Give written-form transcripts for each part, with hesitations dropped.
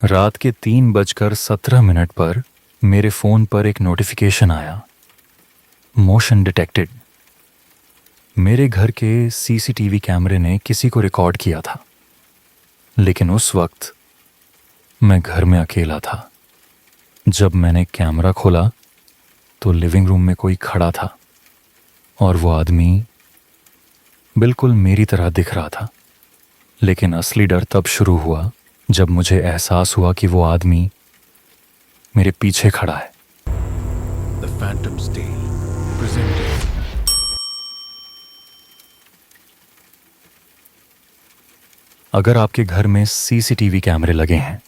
रात के 3:17 पर मेरे फ़ोन पर एक नोटिफिकेशन आया, मोशन डिटेक्टेड। मेरे घर के सीसीटीवी कैमरे ने किसी को रिकॉर्ड किया था, लेकिन उस वक्त मैं घर में अकेला था। जब मैंने कैमरा खोला तो लिविंग रूम में कोई खड़ा था और वो आदमी बिल्कुल मेरी तरह दिख रहा था। लेकिन असली डर तब शुरू हुआ जब मुझे एहसास हुआ कि वो आदमी मेरे पीछे खड़ा है। The Phantom's Tale presented. अगर आपके घर में सीसीटीवी कैमरे लगे हैं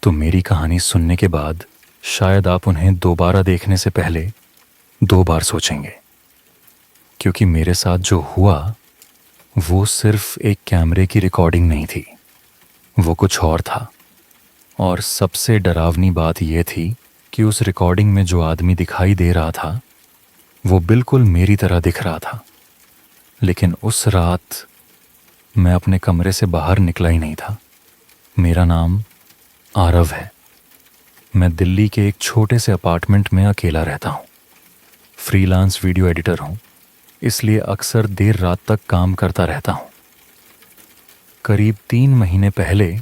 तो मेरी कहानी सुनने के बाद शायद आप उन्हें दोबारा देखने से पहले 2 बार सोचेंगे, क्योंकि मेरे साथ जो हुआ वो सिर्फ एक कैमरे की रिकॉर्डिंग नहीं थी, वो कुछ और था। और सबसे डरावनी बात यह थी कि उस रिकॉर्डिंग में जो आदमी दिखाई दे रहा था वो बिल्कुल मेरी तरह दिख रहा था। लेकिन उस रात मैं अपने कमरे से बाहर निकला ही नहीं था। मेरा नाम आरव है। मैं दिल्ली के एक छोटे से अपार्टमेंट में अकेला रहता हूँ। फ्रीलांस वीडियो एडिटर हूँ, इसलिए अक्सर देर रात तक काम करता रहता हूँ। करीब 3 महीने पहले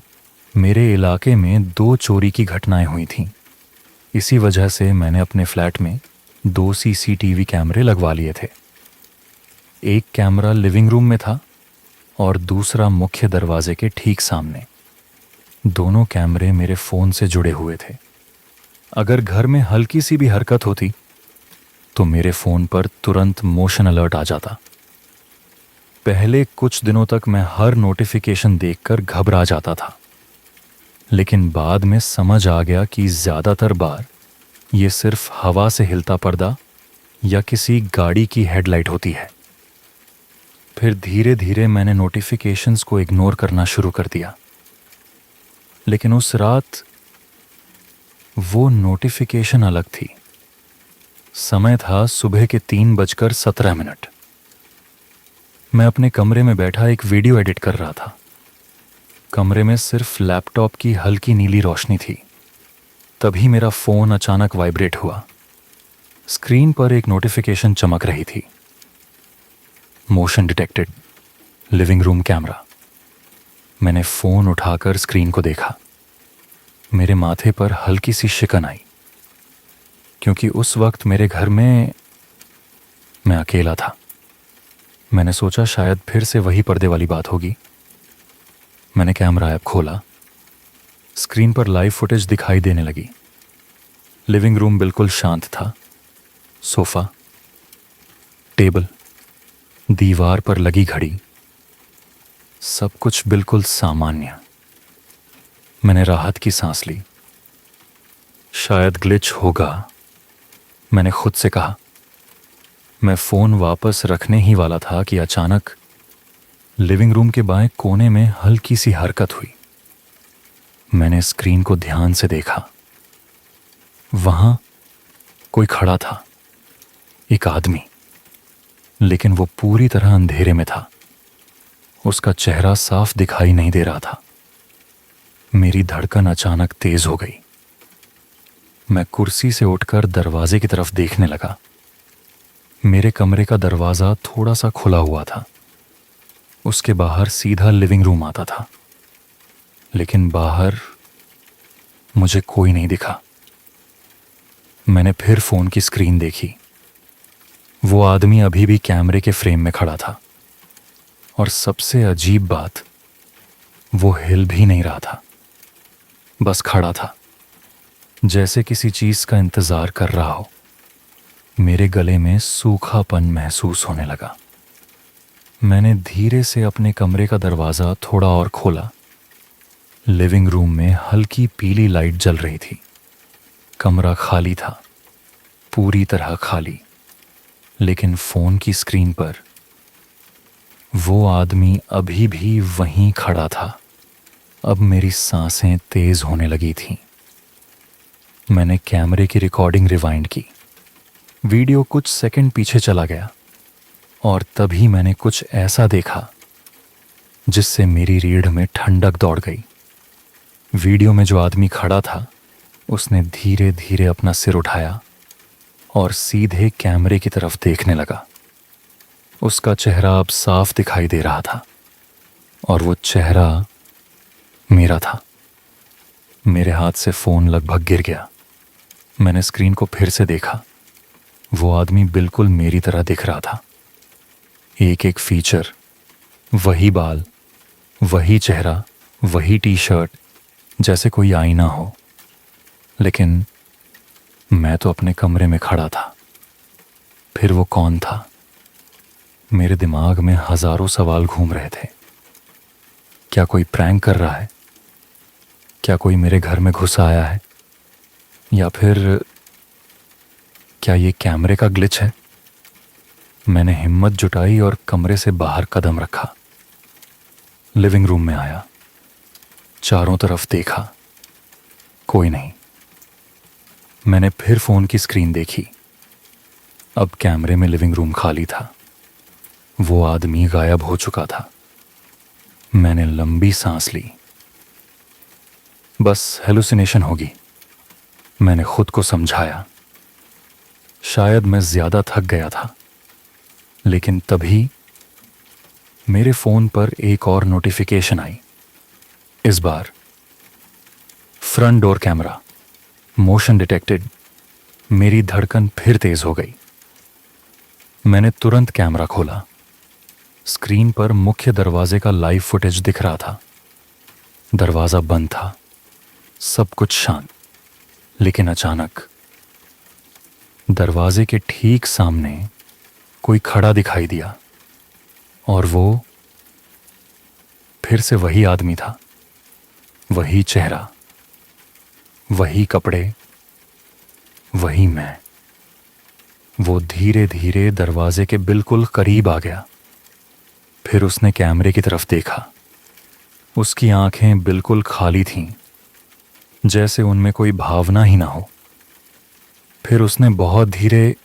मेरे इलाके में 2 चोरी की घटनाएं हुई थीं। इसी वजह से मैंने अपने फ्लैट में 2 सीसीटीवी कैमरे लगवा लिए थे। एक कैमरा लिविंग रूम में था और दूसरा मुख्य दरवाजे के ठीक सामने। दोनों कैमरे मेरे फ़ोन से जुड़े हुए थे। अगर घर में हल्की सी भी हरकत होती तो मेरे फ़ोन पर तुरंत मोशन अलर्ट आ जाता। पहले कुछ दिनों तक मैं हर नोटिफिकेशन देखकर घबरा जाता था, लेकिन बाद में समझ आ गया कि ज़्यादातर बार ये सिर्फ हवा से हिलता पर्दा या किसी गाड़ी की हेडलाइट होती है। फिर धीरे धीरे मैंने नोटिफिकेशंस को इग्नोर करना शुरू कर दिया। लेकिन उस रात वो नोटिफिकेशन अलग थी। समय था सुबह के 3:17। मैं अपने कमरे में बैठा एक वीडियो एडिट कर रहा था। कमरे में सिर्फ लैपटॉप की हल्की नीली रोशनी थी। तभी मेरा फ़ोन अचानक वाइब्रेट हुआ। स्क्रीन पर एक नोटिफिकेशन चमक रही थी, motion detected, living room camera. मैंने फ़ोन उठाकर स्क्रीन को देखा। मेरे माथे पर हल्की सी शिकन आई, क्योंकि उस वक्त मेरे घर में मैं अकेला था। मैंने सोचा शायद फिर से वही पर्दे वाली बात होगी। मैंने कैमरा ऐप खोला। स्क्रीन पर लाइव फुटेज दिखाई देने लगी। लिविंग रूम बिल्कुल शांत था। सोफा, टेबल, दीवार पर लगी घड़ी, सब कुछ बिल्कुल सामान्य। मैंने राहत की सांस ली। शायद ग्लिच होगा, मैंने खुद से कहा। मैं फ़ोन वापस रखने ही वाला था कि अचानक लिविंग रूम के बाएं कोने में हल्की सी हरकत हुई। मैंने स्क्रीन को ध्यान से देखा। वहां कोई खड़ा था, एक आदमी, लेकिन वो पूरी तरह अंधेरे में था। उसका चेहरा साफ दिखाई नहीं दे रहा था। मेरी धड़कन अचानक तेज हो गई। मैं कुर्सी से उठकर दरवाजे की तरफ देखने लगा। मेरे कमरे का दरवाज़ा थोड़ा सा खुला हुआ था। उसके बाहर सीधा लिविंग रूम आता था, लेकिन बाहर मुझे कोई नहीं दिखा। मैंने फिर फ़ोन की स्क्रीन देखी। वो आदमी अभी भी कैमरे के फ्रेम में खड़ा था, और सबसे अजीब बात, वो हिल भी नहीं रहा था, बस खड़ा था, जैसे किसी चीज़ का इंतज़ार कर रहा हो। मेरे गले में सूखापन महसूस होने लगा। मैंने धीरे से अपने कमरे का दरवाज़ा थोड़ा और खोला। लिविंग रूम में हल्की पीली लाइट जल रही थी। कमरा खाली था, पूरी तरह खाली। लेकिन फ़ोन की स्क्रीन पर वो आदमी अभी भी वहीं खड़ा था। अब मेरी सांसें तेज़ होने लगी थीं। मैंने कैमरे की रिकॉर्डिंग रिवाइंड की। वीडियो कुछ सेकंड पीछे चला गया, और तभी मैंने कुछ ऐसा देखा जिससे मेरी रीढ़ में ठंडक दौड़ गई। वीडियो में जो आदमी खड़ा था उसने धीरे धीरे अपना सिर उठाया और सीधे कैमरे की तरफ देखने लगा। उसका चेहरा अब साफ दिखाई दे रहा था और वो चेहरा मेरा था। मेरे हाथ से फोन लगभग गिर गया। मैंने स्क्रीन को फिर से देखा। वो आदमी बिल्कुल मेरी तरह दिख रहा था। एक एक फीचर, वही बाल, वही चेहरा, वही टी शर्ट, जैसे कोई आईना हो। लेकिन मैं तो अपने कमरे में खड़ा था। फिर वो कौन था? मेरे दिमाग में हजारों सवाल घूम रहे थे। क्या कोई प्रैंक कर रहा है? क्या कोई मेरे घर में घुस आया है? या फिर क्या ये कैमरे का ग्लिच है? मैंने हिम्मत जुटाई और कमरे से बाहर कदम रखा। लिविंग रूम में आया। चारों तरफ देखा, कोई नहीं। मैंने फिर फोन की स्क्रीन देखी। अब कैमरे में लिविंग रूम खाली था। वो आदमी गायब हो चुका था। मैंने लंबी सांस ली। बस हेलुसिनेशन होगी, मैंने खुद को समझाया। शायद मैं ज्यादा थक गया था। लेकिन तभी मेरे फोन पर एक और नोटिफिकेशन आई। इस बार front door camera, motion detected. मेरी धड़कन फिर तेज हो गई। मैंने तुरंत कैमरा खोला। स्क्रीन पर मुख्य दरवाजे का लाइव फुटेज दिख रहा था। दरवाजा बंद था, सब कुछ शांत। लेकिन अचानक दरवाजे के ठीक सामने कोई खड़ा दिखाई दिया और वो फिर से वही आदमी था। वही चेहरा, वही कपड़े, वही मैं। वो धीरे धीरे दरवाजे के बिल्कुल करीब आ गया। फिर उसने कैमरे की तरफ देखा। उसकी आंखें बिल्कुल खाली थीं, जैसे उनमें कोई भावना ही ना हो। फिर उसने बहुत धीरे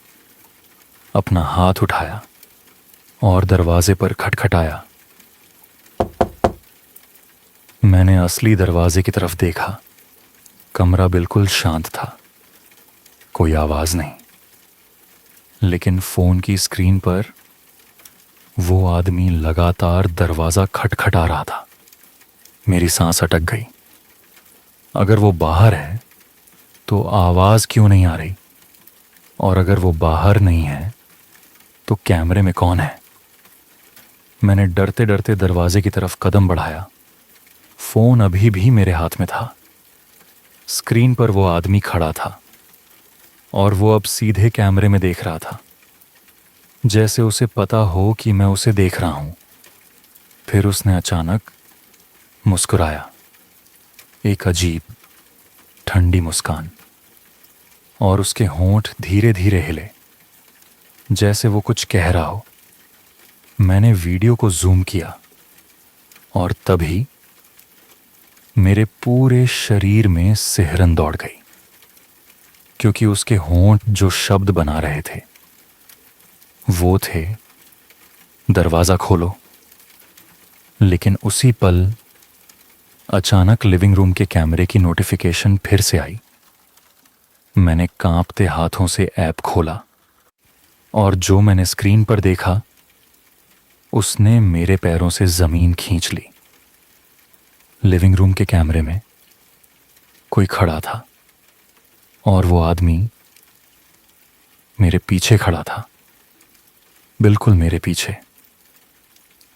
अपना हाथ उठाया और दरवाजे पर खटखटाया। मैंने असली दरवाजे की तरफ देखा। कमरा बिल्कुल शांत था, कोई आवाज नहीं। लेकिन फोन की स्क्रीन पर वो आदमी लगातार दरवाजा खटखटा रहा था। मेरी सांस अटक गई। अगर वो बाहर है तो आवाज क्यों नहीं आ रही? और अगर वो बाहर नहीं है तो कैमरे में कौन है? मैंने डरते डरते दरवाजे की तरफ कदम बढ़ाया। फोन अभी भी मेरे हाथ में था। स्क्रीन पर वो आदमी खड़ा था और वो अब सीधे कैमरे में देख रहा था, जैसे उसे पता हो कि मैं उसे देख रहा हूं। फिर उसने अचानक मुस्कुराया, एक अजीब ठंडी मुस्कान, और उसके होंठ धीरे धीरे हिले, जैसे वो कुछ कह रहा हो। मैंने वीडियो को जूम किया और तभी मेरे पूरे शरीर में सिहरन दौड़ गई, क्योंकि उसके होंठ जो शब्द बना रहे थे वो थे, दरवाजा खोलो। लेकिन उसी पल अचानक लिविंग रूम के कैमरे की नोटिफिकेशन फिर से आई। मैंने कांपते हाथों से ऐप खोला और जो मैंने स्क्रीन पर देखा उसने मेरे पैरों से जमीन खींच ली। लिविंग रूम के कैमरे में कोई खड़ा था और वो आदमी मेरे पीछे खड़ा था, बिल्कुल मेरे पीछे।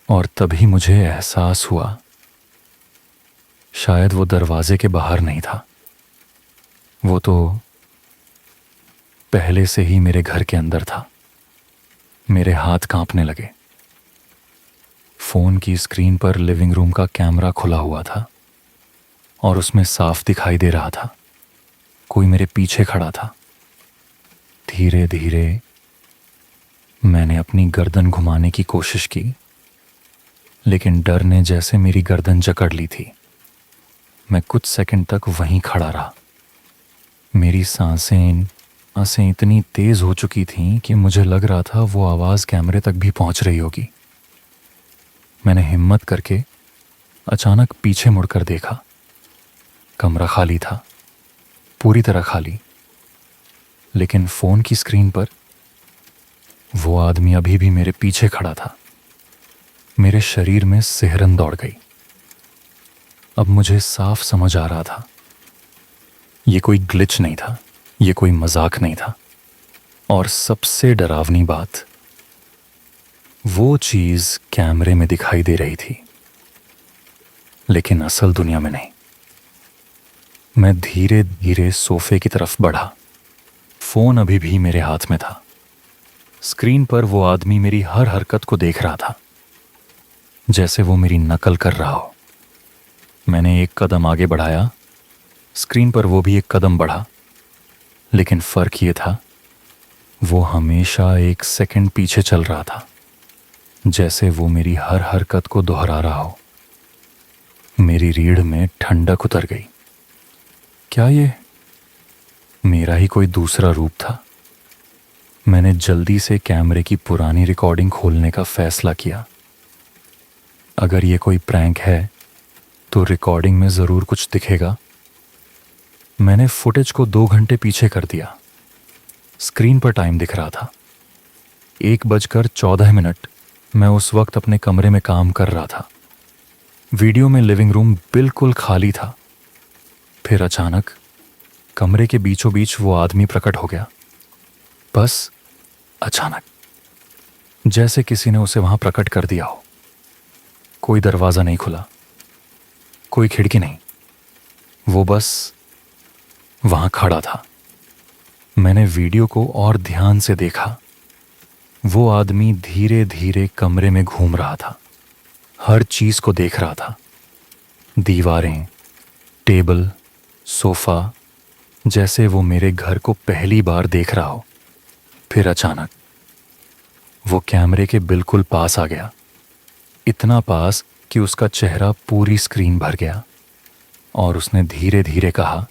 और तभी मुझे एहसास हुआ, शायद वो दरवाजे के बाहर नहीं था, वो तो पहले से ही मेरे घर के अंदर था। मेरे हाथ कांपने लगे। फोन की स्क्रीन पर लिविंग रूम का कैमरा खुला हुआ था और उसमें साफ दिखाई दे रहा था कोई मेरे पीछे खड़ा था। धीरे धीरे मैंने अपनी गर्दन घुमाने की कोशिश की, लेकिन डर ने जैसे मेरी गर्दन जकड़ ली थी। मैं कुछ सेकंड तक वहीं खड़ा रहा। मेरी सांसें इतनी तेज हो चुकी थीं कि मुझे लग रहा था वो आवाज कैमरे तक भी पहुंच रही होगी। मैंने हिम्मत करके अचानक पीछे मुड़कर देखा। कमरा खाली था, पूरी तरह खाली। लेकिन फोन की स्क्रीन पर वो आदमी अभी भी मेरे पीछे खड़ा था। मेरे शरीर में सिहरन दौड़ गई। अब मुझे साफ समझ आ रहा था, ये कोई ग्लिच नहीं था, ये कोई मजाक नहीं था। और सबसे डरावनी बात, वो चीज कैमरे में दिखाई दे रही थी, लेकिन असल दुनिया में नहीं। मैं धीरे धीरे सोफे की तरफ बढ़ा। फोन अभी भी मेरे हाथ में था। स्क्रीन पर वो आदमी मेरी हर हरकत को देख रहा था, जैसे वो मेरी नकल कर रहा हो। मैंने एक कदम आगे बढ़ाया, स्क्रीन पर वो भी एक कदम बढ़ा। लेकिन फर्क ये था, वो हमेशा एक सेकंड पीछे चल रहा था, जैसे वो मेरी हर हरकत को दोहरा रहा हो। मेरी रीढ़ में ठंडक उतर गई। क्या ये मेरा ही कोई दूसरा रूप था? मैंने जल्दी से कैमरे की पुरानी रिकॉर्डिंग खोलने का फैसला किया। अगर ये कोई प्रैंक है तो रिकॉर्डिंग में ज़रूर कुछ दिखेगा। मैंने फुटेज को 2 घंटे पीछे कर दिया। स्क्रीन पर टाइम दिख रहा था, 1:14। मैं उस वक्त अपने कमरे में काम कर रहा था। वीडियो में लिविंग रूम बिल्कुल खाली था। फिर अचानक कमरे के बीचों बीच वो आदमी प्रकट हो गया। बस अचानक, जैसे किसी ने उसे वहां प्रकट कर दिया हो। कोई दरवाजा नहीं खुला, कोई खिड़की नहीं, वो बस वहां खड़ा था। मैंने वीडियो को और ध्यान से देखा। वो आदमी धीरे धीरे कमरे में घूम रहा था, हर चीज को देख रहा था। दीवारें, टेबल, सोफा, जैसे वो मेरे घर को पहली बार देख रहा हो। फिर अचानक वो कैमरे के बिल्कुल पास आ गया, इतना पास कि उसका चेहरा पूरी स्क्रीन भर गया। और उसने धीरे धीरे कहा,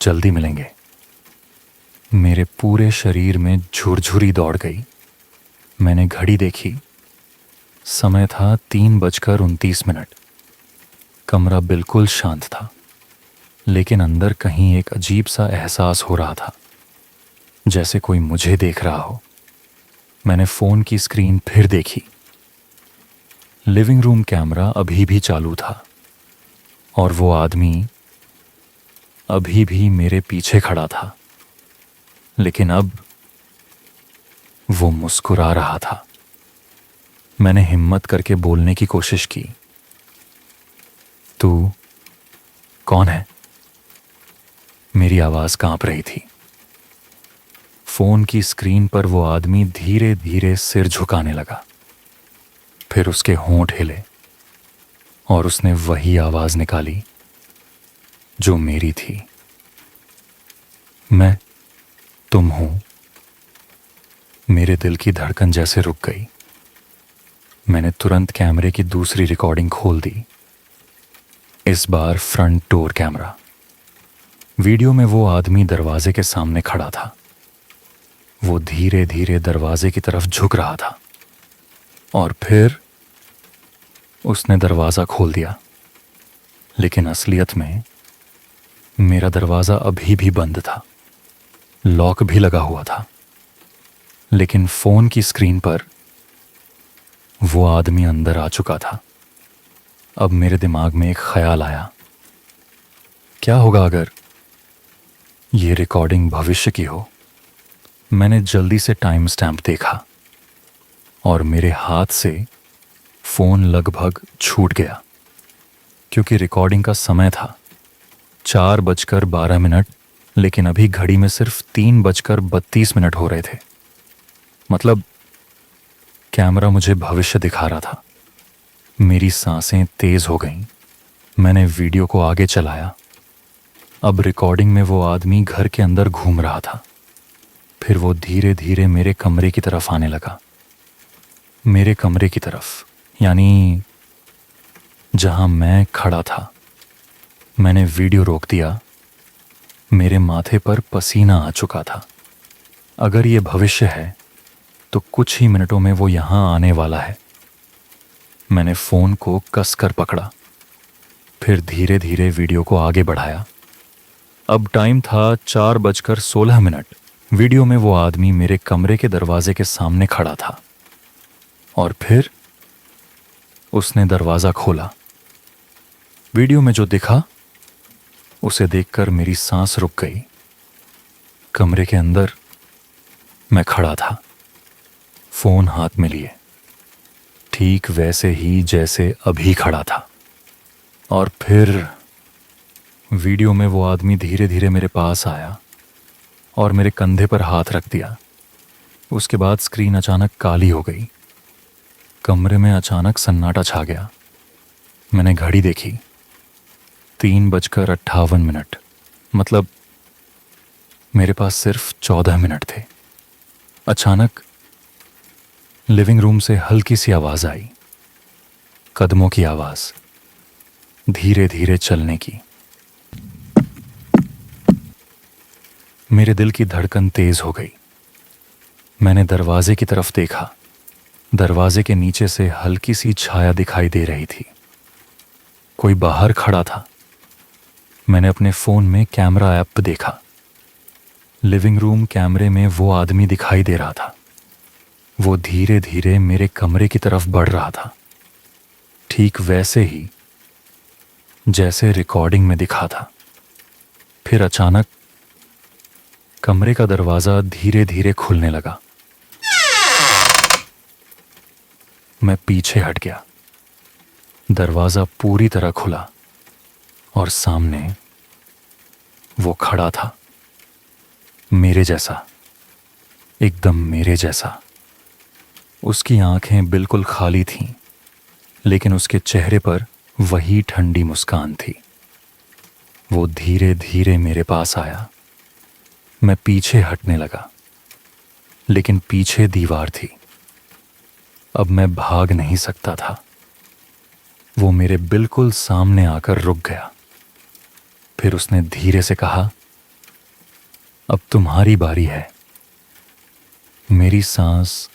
जल्दी मिलेंगे। मेरे पूरे शरीर में झुरझुरी दौड़ गई। मैंने घड़ी देखी, समय था 3:29। कमरा बिल्कुल शांत था, लेकिन अंदर कहीं एक अजीब सा एहसास हो रहा था, जैसे कोई मुझे देख रहा हो। मैंने फोन की स्क्रीन फिर देखी। लिविंग रूम कैमरा अभी भी चालू था और वो आदमी अभी भी मेरे पीछे खड़ा था, लेकिन अब वो मुस्कुरा रहा था। मैंने हिम्मत करके बोलने की कोशिश की, तू कौन है? मेरी आवाज कांप रही थी। फोन की स्क्रीन पर वो आदमी धीरे धीरे सिर झुकाने लगा। फिर उसके होंठ हिले और उसने वही आवाज निकाली जो मेरी थी, मैं तुम हूं। मेरे दिल की धड़कन जैसे रुक गई। मैंने तुरंत कैमरे की दूसरी रिकॉर्डिंग खोल दी, इस बार फ्रंट डोर कैमरा। वीडियो में वो आदमी दरवाजे के सामने खड़ा था। वो धीरे धीरे दरवाजे की तरफ झुक रहा था और फिर उसने दरवाजा खोल दिया। लेकिन असलियत में मेरा दरवाजा अभी भी बंद था, लॉक भी लगा हुआ था। लेकिन फोन की स्क्रीन पर वो आदमी अंदर आ चुका था। अब मेरे दिमाग में एक ख्याल आया, क्या होगा अगर ये रिकॉर्डिंग भविष्य की हो? मैंने जल्दी से टाइम स्टैम्प देखा और मेरे हाथ से फोन लगभग छूट गया, क्योंकि रिकॉर्डिंग का समय था 4:12। लेकिन अभी घड़ी में सिर्फ 3:32 हो रहे थे। मतलब कैमरा मुझे भविष्य दिखा रहा था। मेरी सांसें तेज हो गईं। मैंने वीडियो को आगे चलाया। अब रिकॉर्डिंग में वो आदमी घर के अंदर घूम रहा था। फिर वो धीरे धीरे मेरे कमरे की तरफ आने लगा। मेरे कमरे की तरफ, यानी जहां मैं खड़ा था। मैंने वीडियो रोक दिया। मेरे माथे पर पसीना आ चुका था। अगर ये भविष्य है तो कुछ ही मिनटों में वो यहां आने वाला है। मैंने फोन को कसकर पकड़ा, फिर धीरे धीरे वीडियो को आगे बढ़ाया। अब टाइम था 4:16। वीडियो में वो आदमी मेरे कमरे के दरवाजे के सामने खड़ा था और फिर उसने दरवाज़ा खोला। वीडियो में जो दिखा उसे देखकर मेरी सांस रुक गई। कमरे के अंदर मैं खड़ा था, फोन हाथ में लिए, ठीक वैसे ही जैसे अभी खड़ा था। और फिर वीडियो में वो आदमी धीरे धीरे मेरे पास आया और मेरे कंधे पर हाथ रख दिया। उसके बाद स्क्रीन अचानक काली हो गई। कमरे में अचानक सन्नाटा छा गया। मैंने घड़ी देखी, 3:58। मतलब मेरे पास सिर्फ 14 मिनट थे। अचानक लिविंग रूम से हल्की सी आवाज आई, कदमों की आवाज, धीरे धीरे चलने की। मेरे दिल की धड़कन तेज हो गई। मैंने दरवाजे की तरफ देखा। दरवाजे के नीचे से हल्की सी छाया दिखाई दे रही थी। कोई बाहर खड़ा था। मैंने अपने फोन में कैमरा ऐप देखा। लिविंग रूम कैमरे में वो आदमी दिखाई दे रहा था। वो धीरे धीरे मेरे कमरे की तरफ बढ़ रहा था, ठीक वैसे ही जैसे रिकॉर्डिंग में दिखा था। फिर अचानक कमरे का दरवाजा धीरे धीरे खुलने लगा। मैं पीछे हट गया। दरवाजा पूरी तरह खुला और सामने वो खड़ा था, मेरे जैसा, एकदम मेरे जैसा। उसकी आंखें बिल्कुल खाली थीं, लेकिन उसके चेहरे पर वही ठंडी मुस्कान थी। वो धीरे धीरे मेरे पास आया। मैं पीछे हटने लगा, लेकिन पीछे दीवार थी। अब मैं भाग नहीं सकता था। वो मेरे बिल्कुल सामने आकर रुक गया। फिर उसने धीरे से कहा, अब तुम्हारी बारी है। मेरी सांस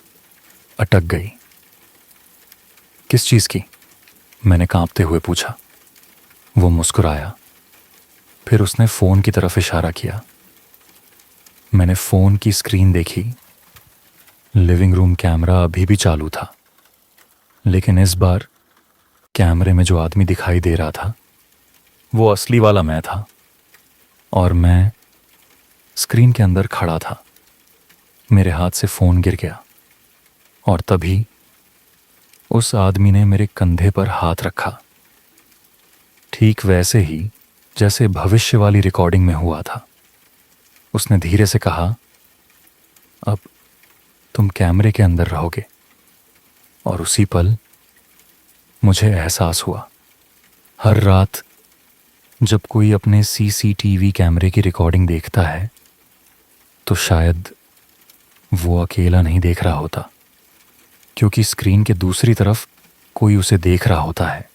अटक गई। किस चीज की? मैंने कांपते हुए पूछा। वो मुस्कुराया। फिर उसने फोन की तरफ इशारा किया। मैंने फोन की स्क्रीन देखी। लिविंग रूम कैमरा अभी भी चालू था, लेकिन इस बार कैमरे में जो आदमी दिखाई दे रहा था वो असली वाला मैं था, और मैं स्क्रीन के अंदर खड़ा था। मेरे हाथ से फोन गिर गया और तभी उस आदमी ने मेरे कंधे पर हाथ रखा, ठीक वैसे ही जैसे भविष्य वाली रिकॉर्डिंग में हुआ था। उसने धीरे से कहा, अब तुम कैमरे के अंदर रहोगे। और उसी पल मुझे एहसास हुआ, हर रात जब कोई अपने सीसीटीवी कैमरे की रिकॉर्डिंग देखता है तो शायद वो अकेला नहीं देख रहा होता, क्योंकि स्क्रीन के दूसरी तरफ कोई उसे देख रहा होता है।